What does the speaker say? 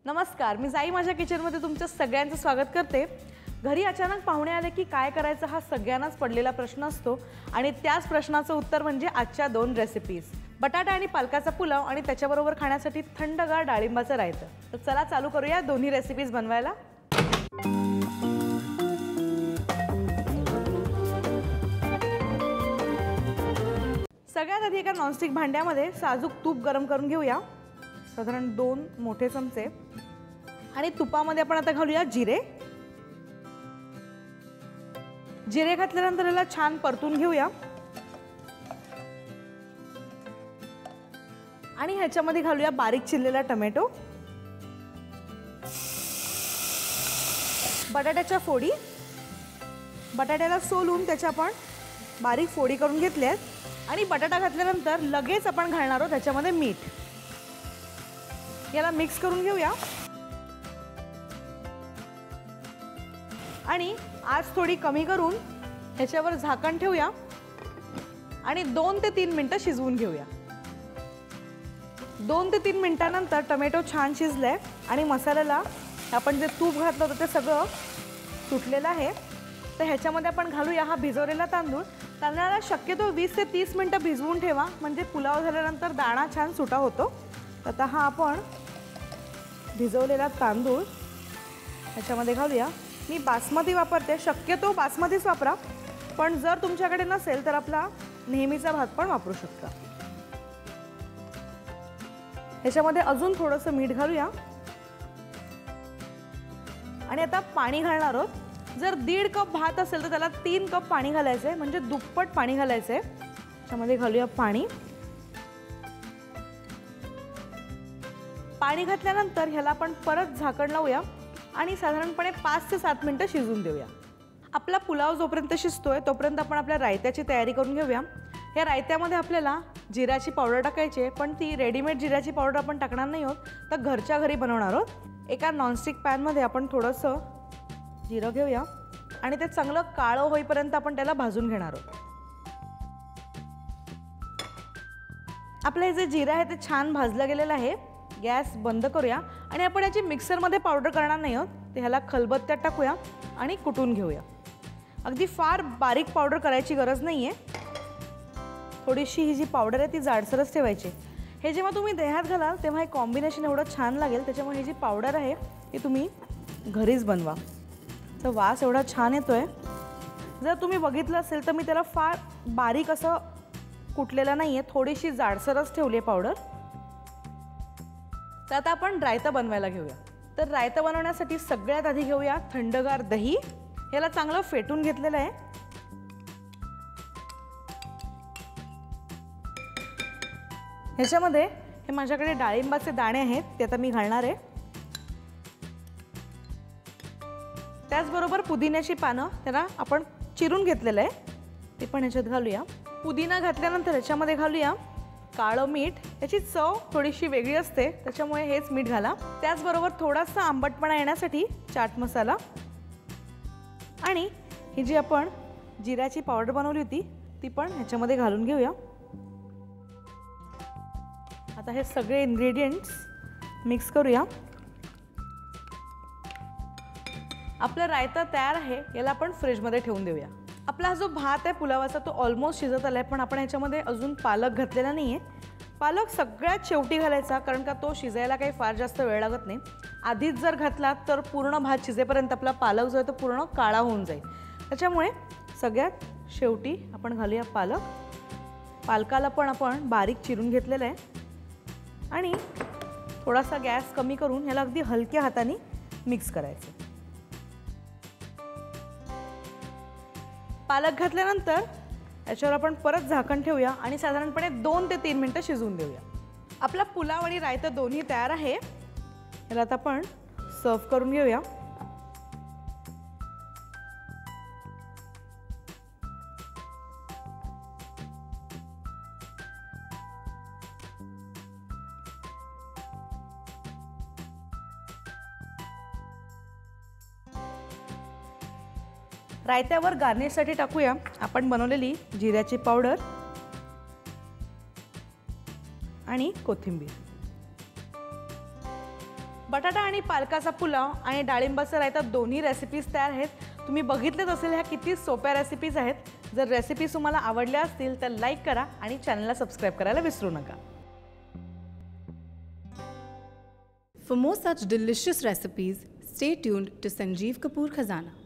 नमस्कार, मी जाई माझ्या किचनमध्ये तुमचं सगळ्यांचं स्वागत करते। घरी अचानक पाहुणे आले की काय करायचं हा सगळ्यांनाच पडलेला प्रश्न असतो आणि त्याच प्रश्नाचं उत्तर म्हणजे आजच्या दोन रेसिपीज, बटाटा आणि पालकाचा पुलाव आणि त्याच्याबरोबर खाण्यासाठी थंडगार डाळिंबाचं रायतं। तर चला चालू करूया दोन्ही रेसिपीज बनवायला। सगळ्यात आधी एका नॉनस्टिक भांड्यामध्ये साजूक तूप गरम करून घेऊया, साधारण 2 मोठे चमचे। आणि तुपामध्ये आपण आता घालूया जिरे। जिरे घातल्यानंतर याला छान परतून घेऊया आणि ह्याच्यामध्ये घालूया बारीक चिरलेला टोमॅटो, बटाट्याच्या फोडी। बटाट्याला सोलून त्याच्या आपण बारीक फोडी करून घेतल्यात आणि बटाटा घातल्यानंतर लगेच आपण घालणार आहोत त्याच्यामध्ये मीठ। याला मिक्स करून घेऊया आणि आज थोडी कमी करून ह्याच्यावर झाकण ठेवूया आणि 2 ते 3 मिनिटं शिजवून घेऊया। 2 ते 3 मिनिटांनंतर टोमॅटो छान शिजलाय आणि मसाल्याला आपण जे तूप घातलं होतं ते सगळं सुटलेलं आहे। तर ह्याच्यामध्ये आपण घालूया हा भिजवलेला तांदूळ। तांदळाला शक्यतो 20 ते 30 मिनिटं भिजवून ठेवा, म्हणजे पुलाव झाल्यानंतर दाणा छान सुटा होतो। आता हा आपण भिजवलेला तांदूळ ह्याच्यामध्ये घालूया। मी बासमती वापरते, शक्यतो बासमतीच वापरा, पण जर तुमच्याकडे नसेल तर आपला नेहमीचा भात पण वापरू शकता। ह्याच्यामध्ये अजून थोडंसं मीठ घालूया आणि आता पाणी घालणार आहोत। जर 1.5 कप भात असेल तर त्याला 3 कप पाणी घालायचं आहे, म्हणजे दुप्पट पाणी घालायचं आहे। ह्याच्यामध्ये घालूया पाणी। पाणी घातल्यानंतर ह्याला आपण परत झाकण लावूया आणि साधारणपणे 5 ते 7 मिनिटं शिजून देऊया। आपला पुलाव जोपर्यंत शिजतोय तोपर्यंत आपण आपल्या रायत्याची तयारी करून घेऊया। या रायत्यामध्ये आपल्याला जिऱ्याची पावडर टाकायची आहे, पण ती रेडीमेड जिऱ्याची पावडर आपण टाकणार नाही आहोत, तर घरच्या घरी बनवणार आहोत। एका नॉनस्टिक पॅनमध्ये आपण थोडंसं जिरं घेऊया आणि ते चांगलं काळं होईपर्यंत आपण त्याला भाजून घेणार आहोत। आपलं हे जे जिरं आहे ते छान भाजलं गेलेलं आहे। गॅस बंद करूया आणि आपण याची मिक्सरमध्ये पावडर करणार नाही आहोत, ते ह्याला खलबत्त्यात टाकूया आणि कुटून घेऊया। अगदी फार बारीक पावडर करायची गरज नाही आहे, थोडीशी ही जी पावडर आहे ती जाडसरच ठेवायची। हे जेव्हा तुम्ही दह्यात घालाल तेव्हा हे कॉम्बिनेशन एवढं छान लागेल, त्याच्यामुळे ही जी पावडर आहे ती तुम्ही घरीच बनवा। तर वास एवढा छान येतोय। जर तुम्ही बघितलं असेल तर मी त्याला फार बारीक असं कुटलेलं नाही आहे, थोडीशी जाडसरच ठेवली आहे पावडर। तर आता आपण रायतं बनवायला घेऊया। तर रायतं बनवण्यासाठी सगळ्यात आधी घेऊया थंडगार दही। याला चांगलं फेटून घेतलेलं आहे। ह्याच्यामध्ये हे माझ्याकडे डाळिंबाचे दाणे आहेत, ते आता मी घालणार आहे। त्याचबरोबर पुदिन्याची पानं त्याला आपण चिरून घेतलेलं आहे, ते पण ह्याच्यात घालूया। पुदिना घातल्यानंतर ह्याच्यामध्ये घालूया काळं मीठ। याची चव थोडीशी वेगळी असते, त्याच्यामुळे हेच मीठ घाला। त्याचबरोबर थोडासा आंबटपणा येण्यासाठी चाट मसाला आणि ही जी आपण जिऱ्याची पावडर बनवली होती ती पण ह्याच्यामध्ये घालून घेऊया। आता हे सगळे इन्ग्रेडियंट्स मिक्स करूया। आपलं रायता तयार आहे, याला आपण फ्रीजमध्ये ठेवून देऊया। आपला हा जो भात आहे पुलावाचा तो ऑलमोस्ट शिजत आलाय, पण आपण ह्याच्यामध्ये अजून पालक घातलेला नाही आहे। पालक सगळ्यात शेवटी घालायचा, कारण का तो शिजायला काही फार जास्त वेळ लागत नाही। आधीच जर घातला तर पूर्ण भात शिजेपर्यंत आपला पालक जो आहे तो पूर्ण काळा होऊन जाईल, त्याच्यामुळे सगळ्यात शेवटी आपण घालूया पालक। पालकाला पण आपण बारीक चिरून घेतलेलं आहे आणि थोडासा गॅस कमी करून ह्याला अगदी हलक्या हाताने मिक्स करायचं। पालक घातल्यानंतर याच्यावर आपण परत झाकण ठेवूया आणि साधारणपणे 2 ते 3 मिनिटं शिजवून देऊया। आपला पुलाव आणि रायतं दोन्ही तयार आहे। याला आता आपण सर्व करून घेऊया। रायत्यावर गार्निशसाठी टाकूया आपण बनवलेली जिऱ्याची पावडर आणि कोथिंबीर। बटाटा आणि पालकाचा पुलाव आणि डाळिंबाचा रायता दोन्ही रेसिपीज तयार आहेत. तुम्ही बघितलेच असेल ह्या किती सोप्या रेसिपीज आहेत. जर रेसिपीज तुम्हाला आवडल्या असतील तर लाईक करा आणि चॅनलला सबस्क्राईब करायला विसरू नका. For more such delicious recipes, stay tuned to Sanjeev Kapoor Khazana.